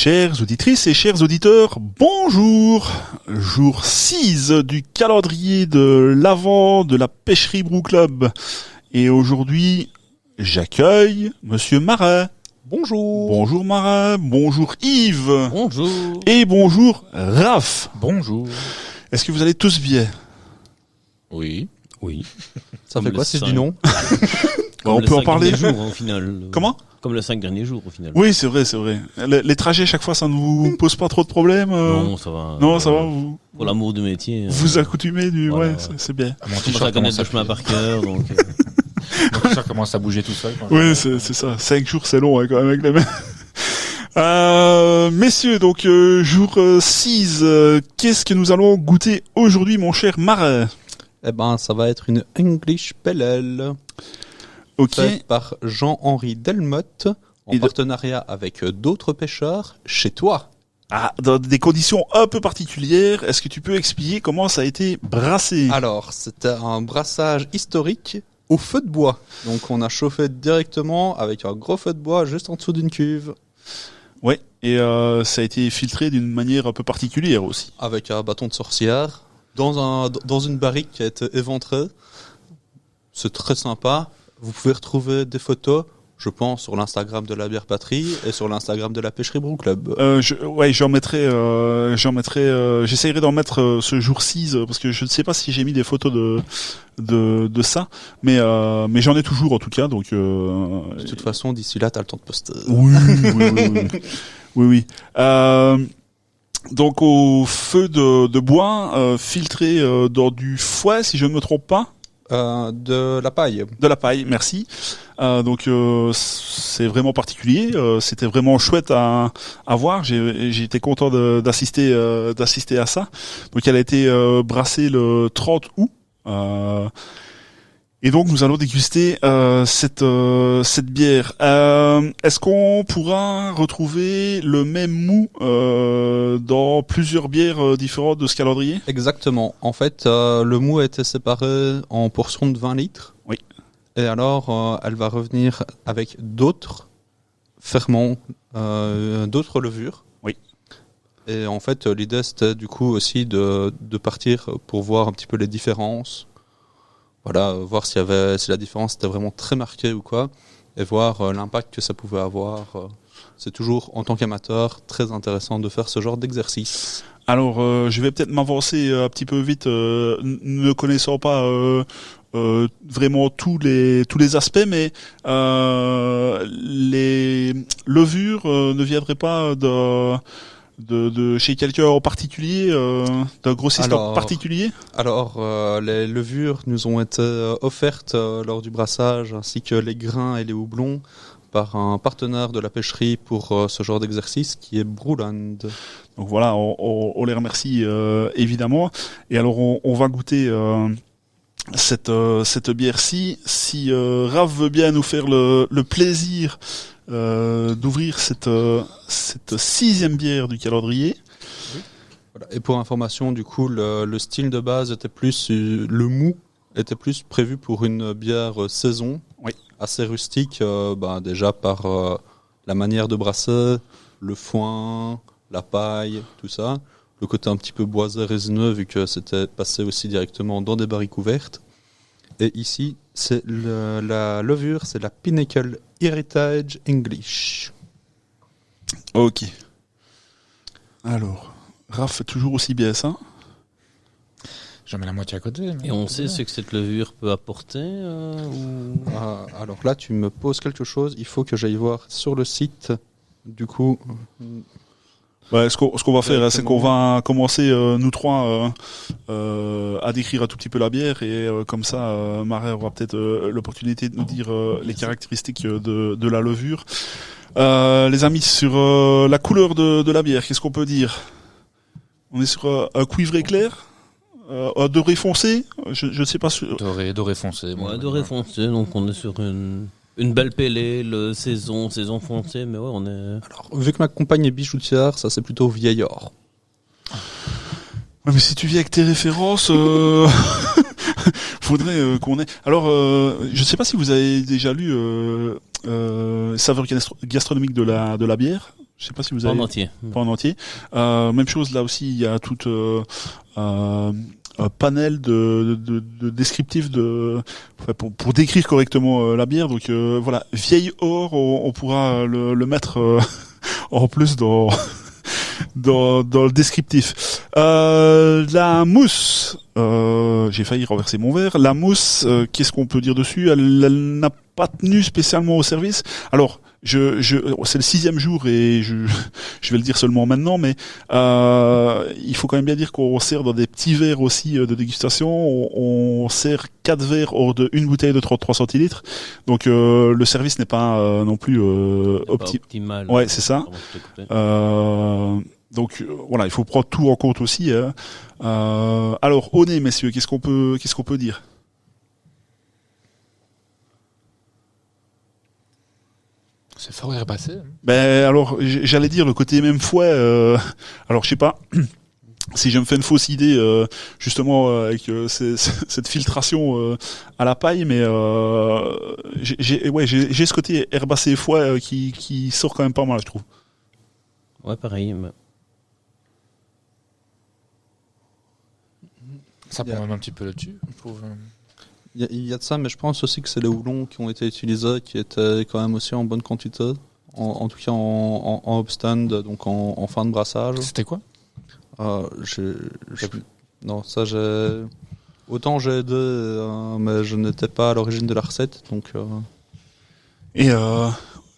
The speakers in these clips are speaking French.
Chères auditrices et chers auditeurs, bonjour. Jour 6 du calendrier de l'Avent de la Pêcherie Brew Club. Et aujourd'hui, j'accueille Monsieur Marin. Bonjour. Bonjour Marin, bonjour Yves. Bonjour. Et bonjour Raph. Bonjour. Est-ce que vous allez tous bien? Oui. Ça fait quoi si je dis non? On peut en parler. Jours, au final. Comment? Comme les 5 derniers jours, au final. Oui, c'est vrai. Les trajets, chaque fois, ça ne vous pose pas trop de problèmes Non, ça va. Non, ça va, vous Pour l'amour du métier. vous accoutumez du... Voilà. Ouais, c'est bien. Mon On t-shirt commence à connaître commence le à chemin par cœur, donc... Mon t-shirt commence à bouger tout seul. Oui, c'est ça. 5 jours, c'est long, hein, quand même, avec les mains. Messieurs, donc, jour 6, qu'est-ce que nous allons goûter aujourd'hui, mon cher Marin? Eh ben, ça va être une English Pale Ale, Ok. faite par Jean-Henri Delmotte, en Et de- partenariat avec d'autres pêcheurs, chez toi. Ah, dans des conditions un peu particulières, est-ce que tu peux expliquer comment ça a été brassé? Alors, c'était un brassage historique au feu de bois. Donc, on a chauffé directement avec un gros feu de bois juste en dessous d'une cuve, Ouais. Et ça a été filtré d'une manière un peu particulière aussi. avec un bâton de sorcière, dans une barrique qui a été éventrée. C'est très sympa. Vous pouvez retrouver des photos, je pense, sur l'Instagram de la Bière Patrie et sur l'Instagram de la Pêcherie Brew Club. J'essayerai d'en mettre ce jour 6 parce que je ne sais pas si j'ai mis des photos de ça, mais j'en ai toujours en tout cas, donc De toute façon, d'ici là, t'as le temps de poster. oui. Oui. Donc au feu de bois filtré dans du fouet, si je ne me trompe pas. De la paille. De la paille, merci. Donc c'est vraiment particulier. C'était vraiment chouette à voir. J'ai été content d'assister à ça. Donc elle a été brassée le 30 août. Et donc nous allons déguster cette bière. Est-ce qu'on pourra retrouver le même mou dans plusieurs bières différentes de ce calendrier? Exactement. En fait, le mou a été séparé en portions de 20 litres. Oui. Et alors, elle va revenir avec d'autres ferments, d'autres levures. Oui. Et en fait, l'idée, c'était du coup aussi de partir pour voir un petit peu les différences. Voilà, voir si la différence était vraiment très marquée ou quoi, et voir l'impact que ça pouvait avoir. C'est toujours, en tant qu'amateur, très intéressant de faire ce genre d'exercice. Alors, je vais peut-être m'avancer un petit peu vite, ne connaissant pas vraiment tous les aspects, mais les levures ne viendraient pas de chez quelqu'un en particulier, d'un grossiste en particulier? Alors, les levures nous ont été offertes lors du brassage, ainsi que les grains et les houblons, par un partenaire de la pêcherie pour ce genre d'exercice, qui est Brewland. Donc voilà, on les remercie évidemment. Et alors on va goûter cette bière-ci. Si Raph veut bien nous faire le plaisir d'ouvrir cette 6e bière du calendrier. Voilà. Et pour information, du coup, le style de base était plus, le mou était plus prévu pour une bière saison, Oui. assez rustique, déjà par la manière de brasser, le foin, la paille, tout ça. Le côté un petit peu boisé, résineux, vu que c'était passé aussi directement dans des barriques ouvertes. Et ici, c'est la levure, c'est la Pinnacle Heritage English. Ok. Alors, Raph fait toujours aussi bien ça. J'en mets la moitié à côté. mais- Et on sait ce que cette levure peut apporter Alors là, tu me poses quelque chose, il faut que j'aille voir sur le site. Du coup, Ouais, ce qu'on va faire, c'est qu'on va commencer nous trois à décrire un tout petit peu la bière et comme ça, Marais aura peut-être l'opportunité de nous dire les caractéristiques de la levure. Les amis, sur la couleur de la bière, qu'est-ce qu'on peut dire? On est sur un cuivré clair, un doré foncé. Je ne sais pas. Doré foncé. Ouais, doré foncé, donc on est sur une belle pélée, saison foncée, mais ouais, on est... alors, vu que ma compagne est bijoutière, ça c'est plutôt vieillard. Ouais, mais si tu viens avec tes références, faudrait qu'on ait. Alors, je sais pas si vous avez déjà lu Saveurs gastronomiques de la bière Je sais pas si vous Pas avez en entier. pas en entier. Même chose là aussi, il y a tout un panel de descriptifs pour décrire correctement la bière. Donc voilà, vieille or, on pourra le mettre en plus dans le descriptif. La mousse, j'ai failli renverser mon verre. La mousse, qu'est-ce qu'on peut dire dessus? Elle n'a pas tenu spécialement au service. Alors, c'est le 6e jour et je vais le dire seulement maintenant, mais il faut quand même bien dire qu'on sert dans des petits verres aussi de dégustation. On sert 4 verres hors de une bouteille de 33 centilitres. Donc le service n'est pas non plus optimal. Ouais, c'est ça. Donc voilà, il faut prendre tout en compte aussi. Hein. Alors au nez, messieurs, qu'est-ce qu'on peut dire? C'est fort herbacé. Hein. Ben alors j'allais dire le côté même fouet. Alors je sais pas si je me fais une fausse idée justement avec cette filtration à la paille, mais j'ai ce côté herbacé fouet qui sort quand même pas mal, je trouve. Ouais, pareil. Mais... Ça prend même un petit peu là-dessus, je trouve. Il y a de ça, mais je pense aussi que c'est les houblons qui ont été utilisés, qui étaient quand même aussi en bonne quantité, en tout cas en upstand, donc en fin de brassage. C'était quoi? Non, ça j'ai... Autant j'ai aidé, mais je n'étais pas à l'origine de la recette, donc... Et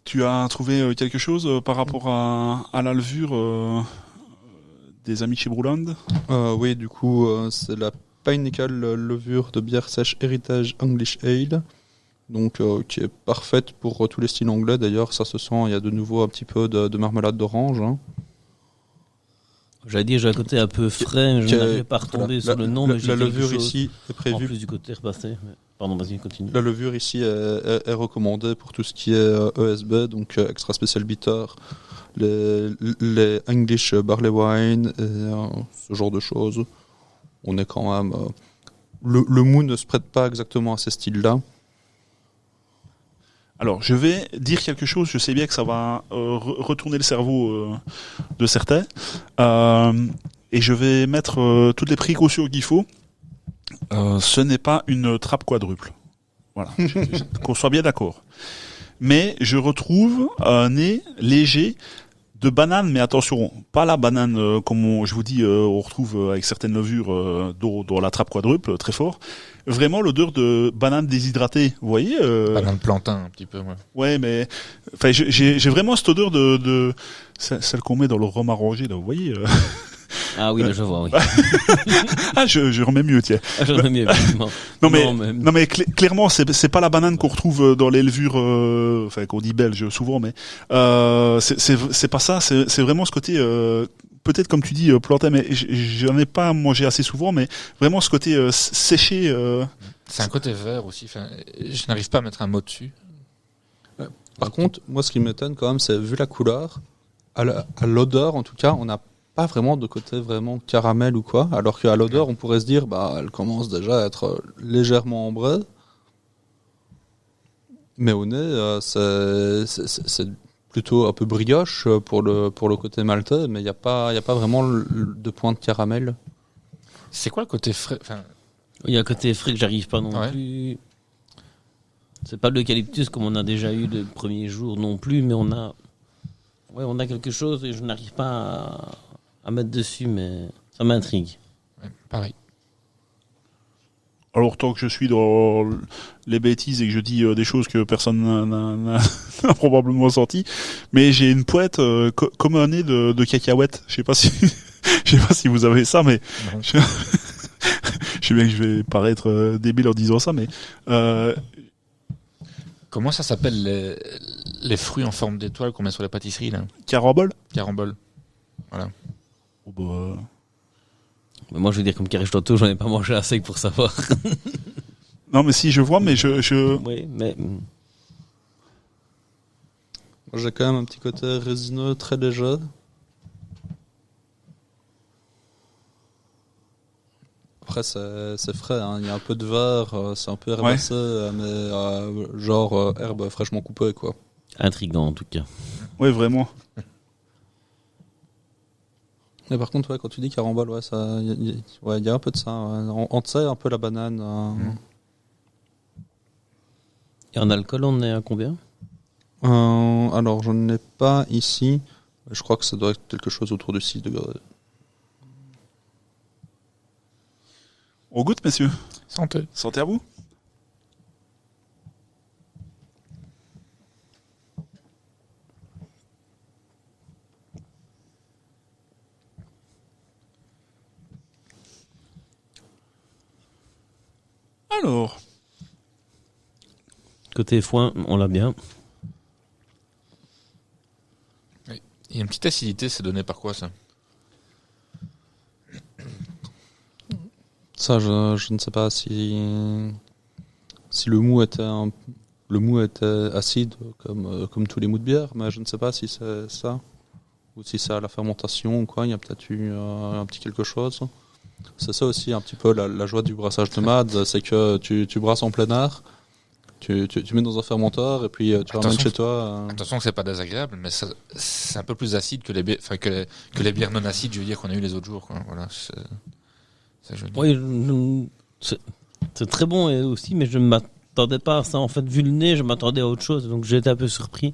tu as trouvé quelque chose par rapport à la levure des amis de chez Brouland? Oui, du coup, c'est la Pinnacle levure de bière sèche Heritage English Ale, donc qui est parfaite pour tous les styles anglais. D'ailleurs, ça se sent, il y a de nouveau un petit peu de marmelade d'orange. Hein. J'allais dire, j'ai un côté un peu frais, je n'arrivais pas à retomber sur le nom, mais j'ai la quelque levure chose ici est en prévue. plus du côté repassé. Mais... Pardon, vas-y, continue. La levure ici est recommandée pour tout ce qui est ESB, donc Extra Special Bitter, les English Barley Wine et ce genre de choses. On est quand même... Le mou ne se prête pas exactement à ces styles-là. Alors, je vais dire quelque chose, je sais bien que ça va retourner le cerveau de certains, et je vais mettre toutes les précautions qu'il faut. Ce n'est pas une trappe quadruple. Voilà, qu'on soit bien d'accord. Mais je retrouve un nez léger de banane, mais attention, pas la banane comme je vous dis, on retrouve avec certaines levures dans la trappe quadruple, très fort. Vraiment l'odeur de banane déshydratée, vous voyez Banane plantain, un petit peu, ouais. Ouais, mais enfin, j'ai vraiment cette odeur de celle qu'on met dans le rhum arrangé, là, vous voyez Ah oui, là, je vois, oui. Ah, je remets mieux, tiens. Ah, je remets mieux, effectivement. Non mais clairement c'est pas la banane qu'on retrouve dans les levures enfin qu'on dit belge souvent, mais c'est pas ça, c'est vraiment ce côté peut-être comme tu dis plantain, mais j'en ai pas mangé assez souvent, mais vraiment ce côté séché. C'est un côté vert aussi. Enfin, je n'arrive pas à mettre un mot dessus. Par contre, moi ce qui m'étonne quand même, c'est vu la couleur, à l'odeur en tout cas, on n'a pas vraiment de côté vraiment caramel ou quoi, alors qu'à l'odeur on pourrait se dire bah elle commence déjà à être légèrement ambrée, mais au nez c'est plutôt un peu brioche pour le côté maltais, mais il y a pas vraiment de point de caramel. C'est quoi le côté frais? Enfin... Il y a un côté frais que j'arrive pas non Ouais. plus. C'est pas de l'eucalyptus comme on a déjà eu le premier jour non plus, mais on a quelque chose et je n'arrive pas à mettre dessus, mais ça m'intrigue. Ouais, pareil. Alors tant que je suis dans les bêtises et que je dis des choses que personne n'a probablement senti, mais j'ai une poète comme un nez de cacahuète. Je sais pas si vous avez ça, mais Non. je sais bien que je vais paraître débile en disant ça, mais Comment ça s'appelle les fruits en forme d'étoile qu'on met sur les pâtisseries là? carambole. Carambole. Voilà. Oh, bah, Mais moi, je veux dire, comme Carré Château, j'en ai pas mangé assez pour savoir. non mais si je vois, mais je... Oui, mais Moi, j'ai quand même un petit côté résineux très léger. Après c'est frais, hein. Il y a un peu de verre, c'est un peu herbacé, mais genre herbe fraîchement coupée quoi. intriguant en tout cas. Ouais, vraiment. Mais par contre, ouais, quand tu dis carambole, ouais, ça, y a un peu de ça. Ouais. On sait un peu la banane. Et en alcool, on est à combien? Alors, je n'ai pas ici. Je crois que ça doit être quelque chose autour de 6 degrés. On goûte, messieurs. Santé. Santé à vous. Alors, Côté foin, on l'a bien. Il y a une petite acidité, c'est donné par quoi ça? Ça, je ne sais pas si le mou était acide comme tous les mous de bière, mais je ne sais pas si c'est ça ou si c'est à la fermentation ou quoi. Il y a peut-être eu un petit quelque chose. C'est ça aussi un petit peu la joie du brassage de MAD, c'est que tu brasses en plein air, tu mets dans un fermenteur et puis tu ramènes chez toi. Attention que c'est pas désagréable, mais c'est un peu plus acide que les bières, que les bières non acides, je veux dire, qu'on a eu les autres jours, quoi. Voilà, c'est joli. Oui, c'est très bon aussi, mais je ne m'attendais pas à ça. En fait, vu le nez, je m'attendais à autre chose, donc j'ai été un peu surpris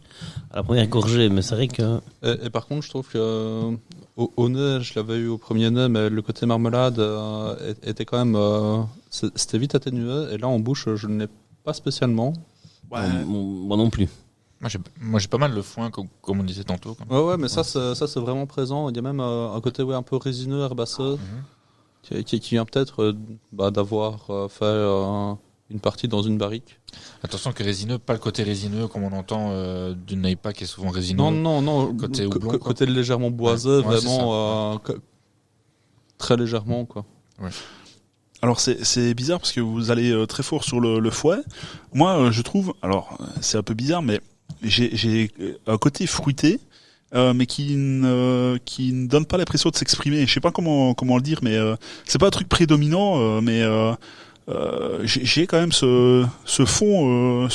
à la première gorgée. Mais c'est vrai que Et par contre, je trouve que au nez, je l'avais eu au premier nez, mais le côté marmelade était quand même, c'était vite atténué. Et là, en bouche, je ne l'ai pas spécialement. ouais, moi non plus. Moi, j'ai pas mal le foin, comme on disait tantôt. Ouais, mais ça, c'est vraiment présent. Il y a même un côté un peu résineux, herbaceux, qui vient peut-être d'avoir fait une partie dans une barrique. Attention que résineux, pas le côté résineux comme on entend d'une IPA qui est souvent résineux. Non. Côté houblon, quoi. Côté légèrement boiseux, Ouais, vraiment très légèrement, quoi. Ouais. alors c'est bizarre parce que vous allez très fort sur le fouet. Moi, je trouve, alors c'est un peu bizarre, mais j'ai un côté fruité, mais qui ne donne pas l'impression de s'exprimer. Je sais pas comment le dire, mais c'est pas un truc prédominant, mais j'ai quand même ce fond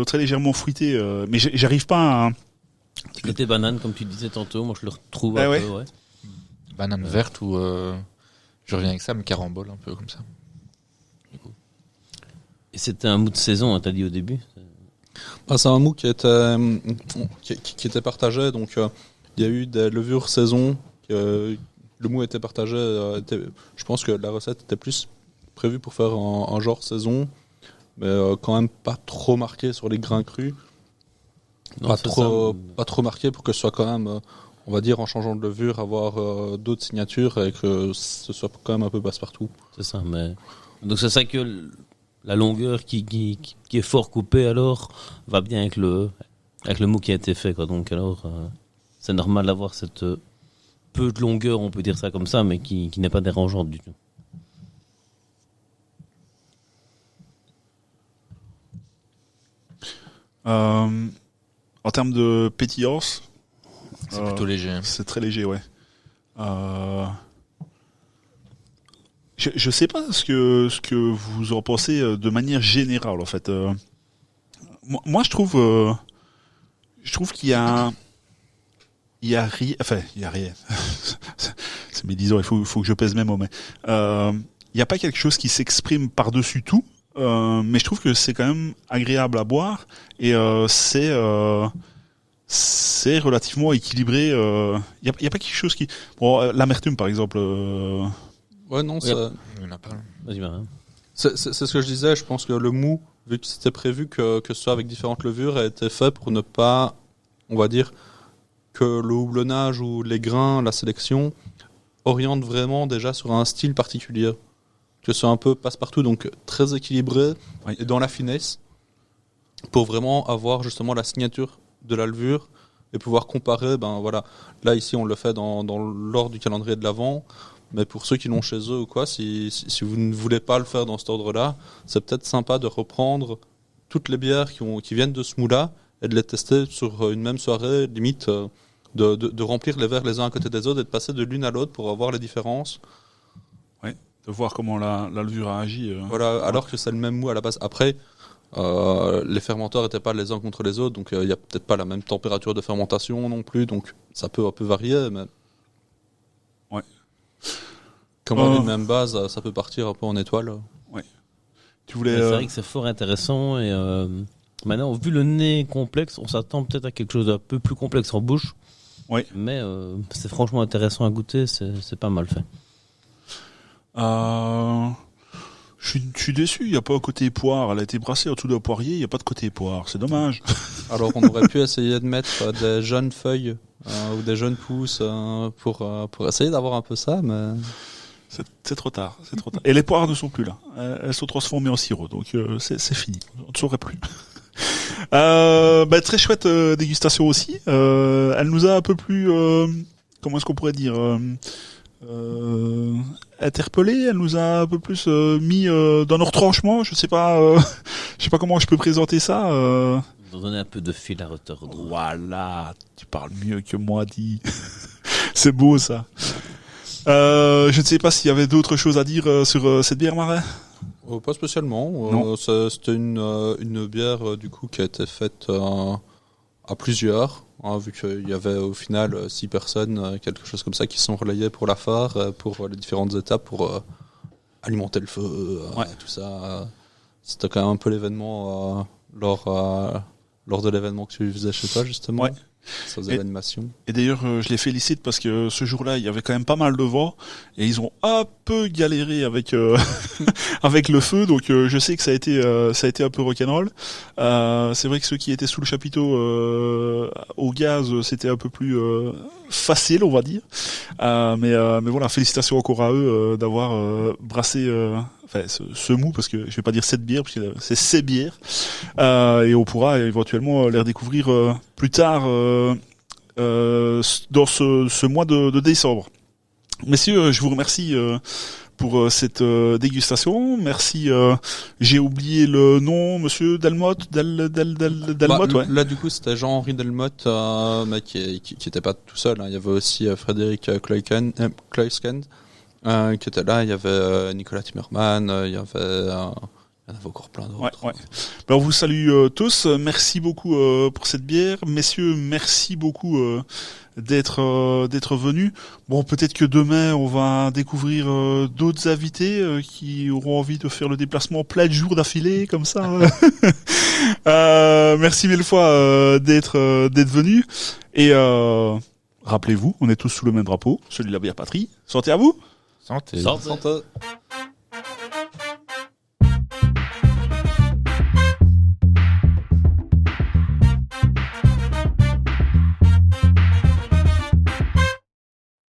très légèrement fruité, mais j'arrive pas à... Côté banane, comme tu disais tantôt, moi je le retrouve Ah un ouais. peu. Ouais. Banane verte ou je reviens avec ça, mais carambole un peu comme ça. Et c'était un mou de saison, hein, t'as dit au début. C'est un mou qui était partagé, donc il y a eu des levures saison, le mou était partagé, je pense que la recette était plus prévue pour faire un genre saison, mais quand même pas trop marqué sur les grains crus, Non, pas c'est trop marqué pour que ce soit quand même, on va dire en changeant de levure, avoir d'autres signatures et que ce soit quand même un peu passe-partout. C'est ça, mais donc c'est ça que la longueur qui est fort coupée alors va bien avec le mou qui a été fait, quoi. Donc alors c'est normal d'avoir cette peu de longueur, on peut dire ça comme ça, mais qui n'est pas dérangeante du tout. En termes de pétillance, C'est plutôt léger. Hein. c'est très léger, ouais. Je sais pas ce que vous en pensez de manière générale, en fait. Moi, je trouve qu'il y a rien, enfin, il y a rien. C'est médisant, il faut que je pèse mes mots, mais il n'y a pas quelque chose qui s'exprime par-dessus tout. Mais je trouve que c'est quand même agréable à boire et c'est relativement équilibré. Il y a pas quelque chose qui... Bon, l'amertume, par exemple... Ouais, non, Oui, Il y en a pas. Vas-y, Marin. c'est ce que je disais, je pense que le mou, vu que c'était prévu que ce soit avec différentes levures, a été fait pour ne pas, on va dire, que le houblonnage ou les grains, la sélection, oriente vraiment déjà sur un style particulier. Que ce soit un peu passe-partout, donc très équilibré Oui. et dans la finesse, pour vraiment avoir justement la signature de la levure et pouvoir comparer, ben voilà. Là, ici, on le fait dans l'ordre du calendrier de l'Avent, mais pour ceux qui l'ont chez eux ou quoi, si vous ne voulez pas le faire dans cet ordre-là, c'est peut-être sympa de reprendre toutes les bières qui viennent de ce mou-là et de les tester sur une même soirée, limite de remplir les verres les uns à côté des autres et de passer de l'une à l'autre pour avoir les différences. De voir comment la levure a agi. Voilà, alors que c'est le même mou à la base. Après, les fermenteurs n'étaient pas les uns contre les autres, donc il n'y a peut-être pas la même température de fermentation non plus, donc ça peut un peu varier. Mais... Ouais. Comme on a une même base, ça peut partir un peu en étoile. Tu voulais. C'est vrai que c'est fort intéressant et maintenant, vu le nez complexe, on s'attend peut-être à quelque chose d'un peu plus complexe en bouche. Oui. Mais c'est franchement intéressant à goûter, c'est pas mal fait. Je suis déçu, il n'y a pas un côté poire. Elle a été brassée en dessous d'un poirier, il n'y a pas de côté poire. C'est dommage. Alors on aurait pu essayer de mettre des jeunes feuilles ou des jeunes pousses pour essayer d'avoir un peu ça, mais... C'est trop tard, c'est trop tard. Et les poires ne sont plus là. Elles sont transformées en sirop, donc c'est fini. On ne saurait plus. Très chouette dégustation aussi. Elle nous a un peu plus, comment est-ce qu'on pourrait dire, interpellé. Elle nous a un peu plus mis dans nos retranchements. Je sais pas comment je peux présenter ça. Vous donner un peu de fil à retordre. Voilà, tu parles mieux que moi, dis. C'est beau ça. Je ne sais pas s'il y avait d'autres choses à dire sur cette bière, Marais. Pas spécialement. Non. C'était une bière du coup qui a été faite à plusieurs, vu qu'il y avait au final 6 personnes, quelque chose comme ça, qui sont relayées pour la phare, pour les différentes étapes, pour alimenter le feu, tout ça. C'était quand même un peu l'événement lors de l'événement que tu faisais chez toi, justement. Ouais. Ça faisait l'animation. Et d'ailleurs, je les félicite parce que ce jour-là, il y avait quand même pas mal de vent et ils ont un peu galéré avec avec le feu. Donc, je sais que ça a été un peu rock'n'roll. C'est vrai que ceux qui étaient sous le chapiteau au gaz, c'était un peu plus facile, on va dire. Mais voilà, félicitations encore à eux d'avoir brassé ce mou, parce que je vais pas dire cette bière, parce que c'est ces bières, et on pourra éventuellement les redécouvrir plus tard dans ce mois de décembre. Messieurs, je vous remercie pour cette dégustation. Merci. J'ai oublié le nom, Monsieur Delmotte. Delmotte, ouais. Là, du coup, c'était Jean-Henri Delmotte, mais qui était pas tout seul. Hein. Il y avait aussi Frédéric Kloiskend, qui était là. Il y avait Nicolas Timmerman. Il y en avait encore plein d'autres. Ouais. Ben, on vous salue tous. Merci beaucoup pour cette bière. Messieurs, merci beaucoup d'être venus. Bon, peut-être que demain, on va découvrir d'autres invités qui auront envie de faire le déplacement plein de jours d'affilée, comme ça. Merci mille fois d'être venus. Et rappelez-vous, on est tous sous le même drapeau, celui de la bière patrie. Santé à vous. Santé. Santé.